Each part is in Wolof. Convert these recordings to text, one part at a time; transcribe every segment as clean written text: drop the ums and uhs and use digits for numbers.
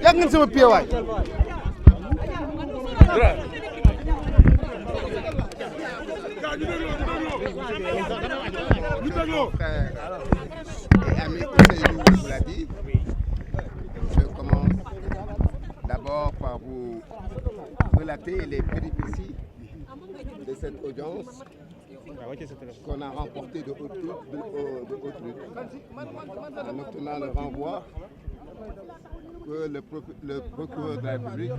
yàgg ngeen sama pied waay. Et ami Ousseynou vous l'a dit, je commence d'abord par vous relater les péripéties de cette audience qu'on a remportée de haute lutte en obtenant le renvoi que le procureur de la République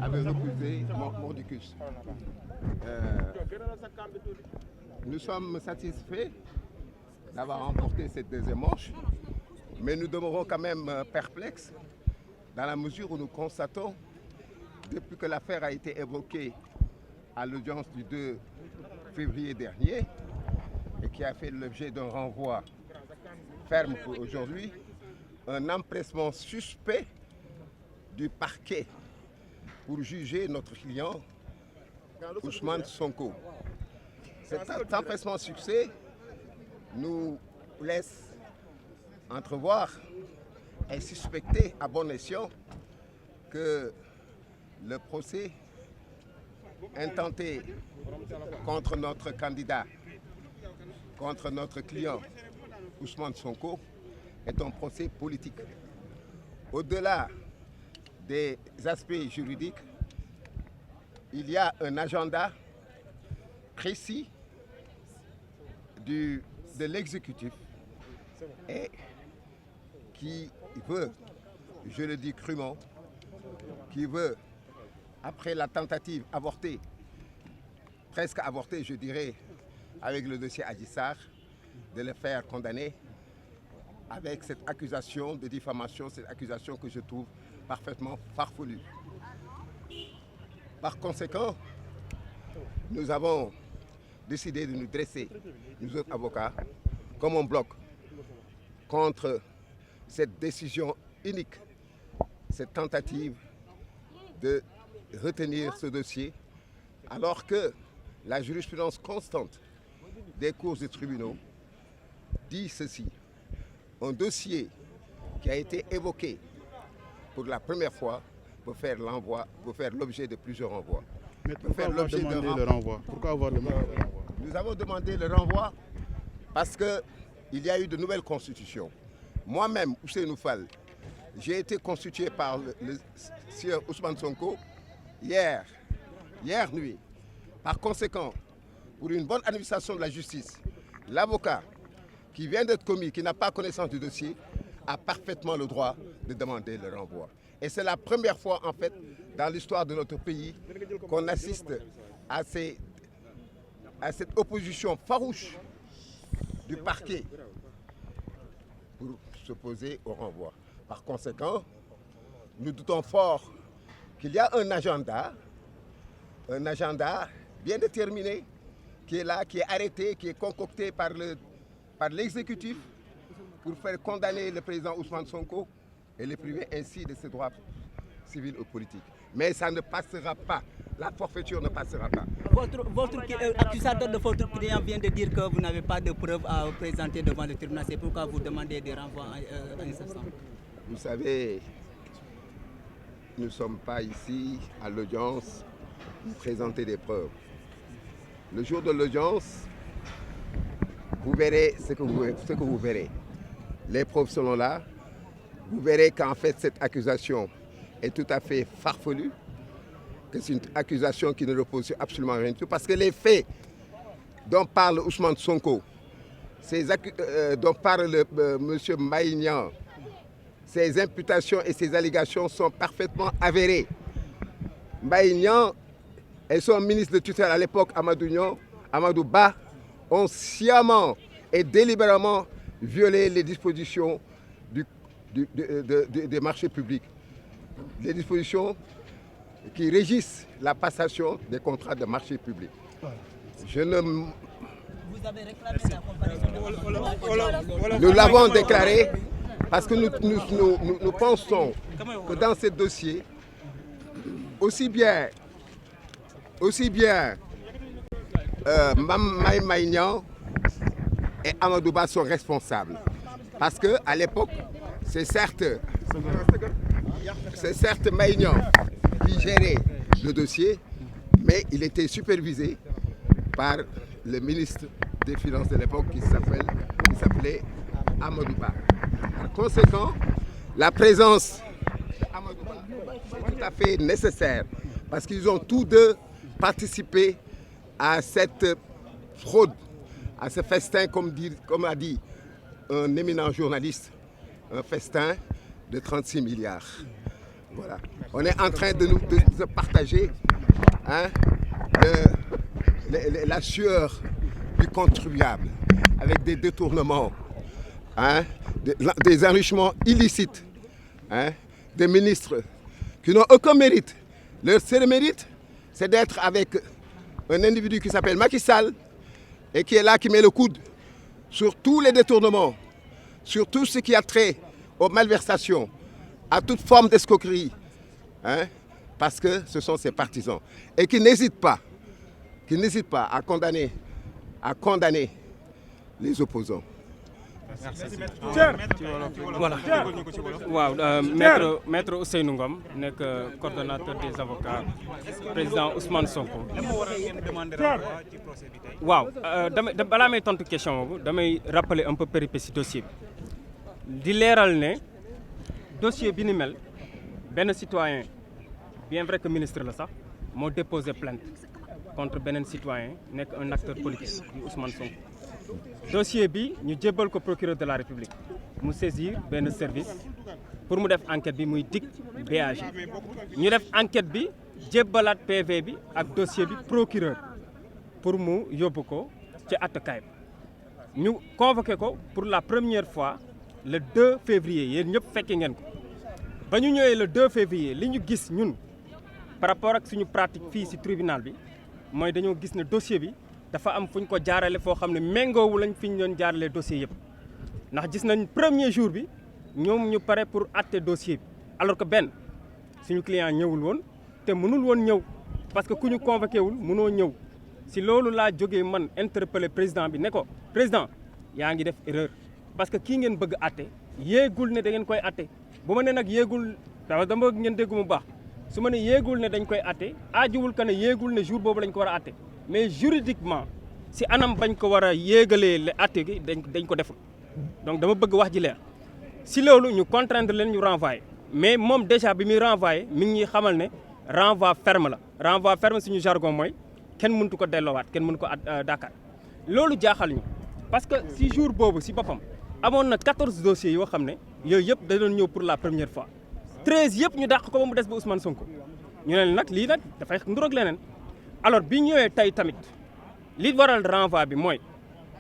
avait refusé mordicus. Nous sommes satisfaits d'avoir remporté cette deuxième manche, mais nous demeurons quand même perplexes dans la mesure où nous constatons, depuis que l'affaire a été évoquée à l'audience du 2 février dernier et qui a fait l'objet d'un renvoi ferme pour aujourd'hui, un empressement suspect du parquet pour juger notre client Ousmane Sonko. Cet empressement succès nous laisse entrevoir et suspecter à bon escient que le procès intenté contre notre candidat, contre notre client Ousmane Sonko, est un procès politique. Au-delà des aspects juridiques, il y a un agenda précis de l'exécutif et qui veut, je le dis crûment, qui veut, après la tentative avortée, presque avortée je dirais, avec le dossier Adji Sarr, de le faire condamner avec cette accusation de diffamation, cette accusation que je trouve parfaitement farfelue. Par conséquent, nous avons décidé de nous dresser, nous autres avocats, comme un bloc contre cette décision unique, cette tentative de retenir ce dossier, alors que la jurisprudence constante des cours et tribunaux dit ceci. Un dossier qui a été évoqué pour la première fois peut faire l'objet de plusieurs renvois. Mais pourquoi avoir demandé le renvoi? Pourquoi avoir demandé le renvoi? Nous avons demandé le renvoi parce qu'il y a eu de nouvelles constitutions. Moi-même, Ousseynou Fall, j'ai été constitué par le sieur Ousmane Sonko hier nuit. Par conséquent, pour une bonne administration de la justice, l'avocat qui vient d'être commis, qui n'a pas connaissance du dossier, a parfaitement le droit de demander le renvoi. Et c'est la première fois, en fait, dans l'histoire de notre pays, qu'on assiste à cette opposition farouche du parquet pour s'opposer au renvoi. Par conséquent, nous doutons fort qu'il y a un agenda bien déterminé, qui est là, qui est arrêté, qui est concocté par l'exécutif pour faire condamner le président Ousmane Sonko et le priver ainsi de ses droits civils ou politiques. Mais ça ne passera pas. La forfaiture ne passera pas. Votre accusateur de votre client vient de dire que vous n'avez pas de preuves à présenter devant le tribunal. C'est pourquoi vous demandez des renvois à un instant. Vous savez, nous ne sommes pas ici à l'audience pour présenter des preuves. Le jour de l'audience, vous verrez ce que vous verrez. Les preuves seront là. Vous verrez qu'en fait, cette accusation est tout à fait farfelue, que c'est une accusation qui ne repose sur absolument rien du tout, parce que les faits dont parle Ousmane Sonko, dont parle M. Maïnian, ces imputations et ces allégations sont parfaitement avérées. Maïnian et son ministre de tutelle à l'époque, Amadou Ba, ont sciemment et délibérément violé les dispositions des marchés publics, les dispositions qui régissent la passation des contrats de marché public. Vous avez réclamé la comparaison. Nous l'avons déclaré parce que nous pensons que dans ce dossier, aussi bien Mame Maïnian et Amadou Ba sont responsables. Parce qu'à l'époque, c'est certes Maïgnan qui gérait le dossier, mais il était supervisé par le ministre des Finances de l'époque qui s'appelait Amadou Ba. Par conséquent, la présence d'Amadou Ba est tout à fait nécessaire parce qu'ils ont tous deux participé à cette fraude, à ce festin, comme a dit un éminent journaliste, un festin de 36 milliards. Voilà. On est en train de se partager la sueur du contribuable avec des détournements, des enrichements illicites, des ministres qui n'ont aucun mérite. Leur seul mérite, c'est d'être avec un individu qui s'appelle Macky Sall et qui est là, qui met le coude sur tous les détournements, sur tout ce qui a trait aux malversations, à toute forme d'escroquerie, parce que ce sont ses partisans et qui n'hésitent pas à condamner les opposants. Voilà waaw maître Ousseynou Ngom nekk coordonnateur des avocats président Ousmane Sonko. waaw balaa may tontu question boobu damay rappeler un peu péripétie dossier bi di leeral ne dossier bi ni mel benn citoyen bien vrai que ministre la sax moo déposé plainte contre beneen citoyen nekk un acteur politique di Ousmane Sonko. dossier bi ñu jébbal ko procureur de la République mu saisir benn service pour mu def enquête bi muy DIC BAG ñu def enquête bi jébbalaat PV bi ak dossier bi procureur pour mu yóbbu ko ci attekaay bi ñu convoqué ko pour la première fois le 2 février yéen ñëpp fekke ngeen ko ba ñu ñëwee le 2 février li ñu gis ñun par rapport ak suñu pratique fii ci tribunal bi mooy dañoo gis ne dossier bi dafa am fu ñu ko jaarale foo xam ne méngoowu lañ fi ñu doon jaarale dossier yëpp ndax gis nañ premier jour bi ñoom ñu pare pour atte dossier bi alors que benn suñu client ñëwul woon te mënul woon ñëw parce que ku ñu convoqué wul mënoo ñëw si loolu laa jógee man interpellé président bi ne ko président yaa ngi def erreur parce que kii ngeen bëgg atte yéegul ne da ngeen koy atte bu ma ne nag yéegul dama ngeen déggu mu baax su ma ne yéegul ne dañ koy atte aajuwul que ne yéegul ne jour boobu lañ ko war a atte mais juridiquement si anam bañ ko war a yéegalee le atte gi dañ ko deful donc dama bëgg wax ji leer si loolu ñu contraindre leen ñu renvoyer mais moom déjà bi muy renvoyer mi ngi ñuy xamal ne renvoi ferme la renvoi ferme suñu jargon mooy kenn mëntu ko delloowaat kenn mënu ko Dakar loolu jaaxal ñu parce que si jour boobu si boppam amoon na 14 dossiers yoo xam ne yooyu yëpp da doon ñëw pour la première fois 13 yëpp ñu dàq ko ba mu des ba Ousmane Sonko ñu ne nag lii nag dafay nduroog leneen alors bi ñëwee tey tamit li waral renvoi bi mooy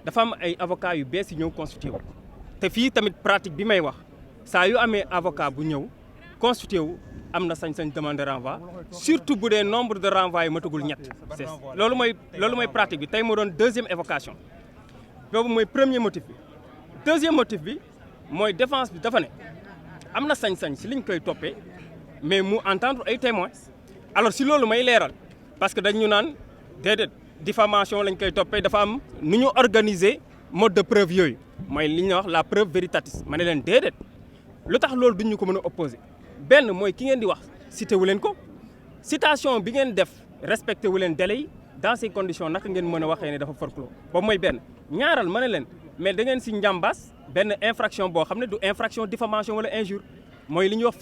dafa am ay avocats yu bees yi ñëw constitué wu te fii tamit pratique bi may wax saa yu amee avocat bu ñëw constitué wu am na sañ-sañ demande renvoi surtout bu dee nombre de renvois yi matagul ñett loolu mooy pratique bi tey moo doon deuxième évocation boobu mooy premier motif bi deuxième motif bi mooy défense bi dafa ne am na sañ-sañ si liñ koy toppee mais mu entendre ay témoins alors si loolu may leeral parce que dañu naan déedéet diffamation lañ koy toppee dafa am nu ñu organiser mode de preuve yooyu mooy li ñuy wax la preuve véritatis ma ne leen déedéet lu tax loolu duñu ko mën a opposer benn mooy ki ngeen di wax cité wu leen ko citation bi ngeen def respecté wu leen délai yi dans ces conditions naka ngeen mën a waxee ne dafa forclos boobu mooy benn ñaaral ma ne leen mais da ngeen si njàmbaas benn infraction boo xam ne du infraction diffamation wala injure mooy li ñuy wax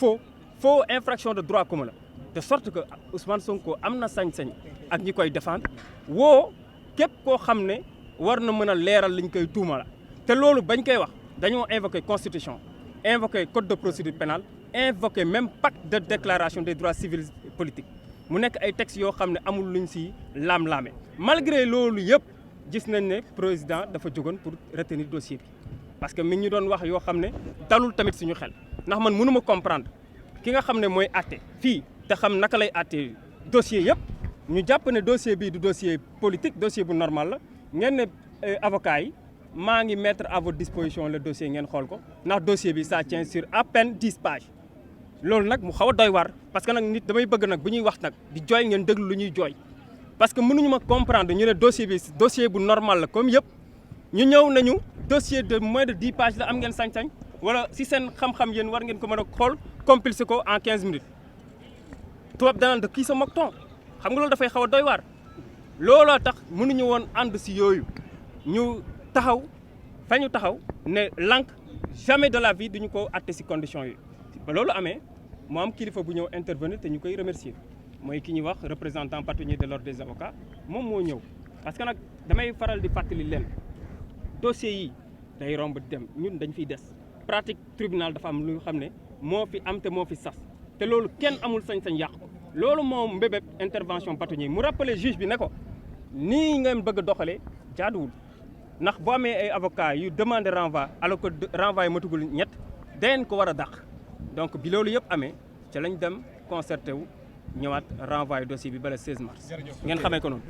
faux infraction de droit commun la de sorte que Ousmane Sonko am na sañ-sañ ak ñi koy défendre woo képp koo xam ne war na mën a leeral liñ koy tuuma la te loolu bañ koy wax dañoo invoqué constitution invoqué code de procédure pénale invoqué même pacte de déclaration des droits civils et politiques mu nekk ay textes yoo xam ne amul luñ si laam-laame malgré loolu yëpp gis nañ ne président dafa jógoon pour retenir dossier bi parce que mi ngi ñu doon wax yoo xam ne dalul tamit suñu xel ndax man mënuma comprendre ki nga xam ne mooy àtte fii te xam naka lay àtte dossier yëpp ñu jàpp ne dossier bii du dossier politique dossier bu normal la ngeen ne avocat yi maa ngi mettre à votre disposition le dossier ngeen xool ko ndax dossier bi ça tient sur à peine 10 pages loolu nag mu xaw a doy waar parce que nag nit damay bëgg nag bu ñuy wax nag di jooy ngeen déglu lu ñuy jooy parce que mënuñu ma comprendre ñu ne dossier bi dossier bu normal la comme yëpp ñu ñëw nañu dossier de moins de 10 pages la am ngeen sañ-sañ wala si seen xam-xam yéen war ngeen ko mën a xool compilé ko en 15 minutes tubaab danaan de kii sa mokton xam nga loolu dafay xaw a doy waar looloo tax mënuñu woon ànd si yooyu ñu taxaw fa ñu taxaw ne lank jamais de la vie duñu ko atte si condition yi ba loolu amee mu am kilifa bu ñëw intervenir te ñu koy remercier mooy ki ñuy wax représentant bâtonnier de l'ordre des avocats moom moo ñëw parce que nag damay faral di fàttali leen dossier yi day romb dem ñun dañ fiy des pratique tribunal dafa am lu xam ne moo fi am te moo fi sas te loolu kenn amul sañ-sañ yàq ko loolu moom mbébét intervention bâtonnier mu rappelé juge bi ne ko nii ngeen bëgg a doxalee jaaduwul ndax boo amee ay avocat yu demande renvoi alors que renvoi yi matugul ñett dañ ko war a dàq donc bi loolu yëpp amee ca lañ dem concerté wu ñëwaat renvoi dossier bi bala 16 mars ngeen xamee ko noonu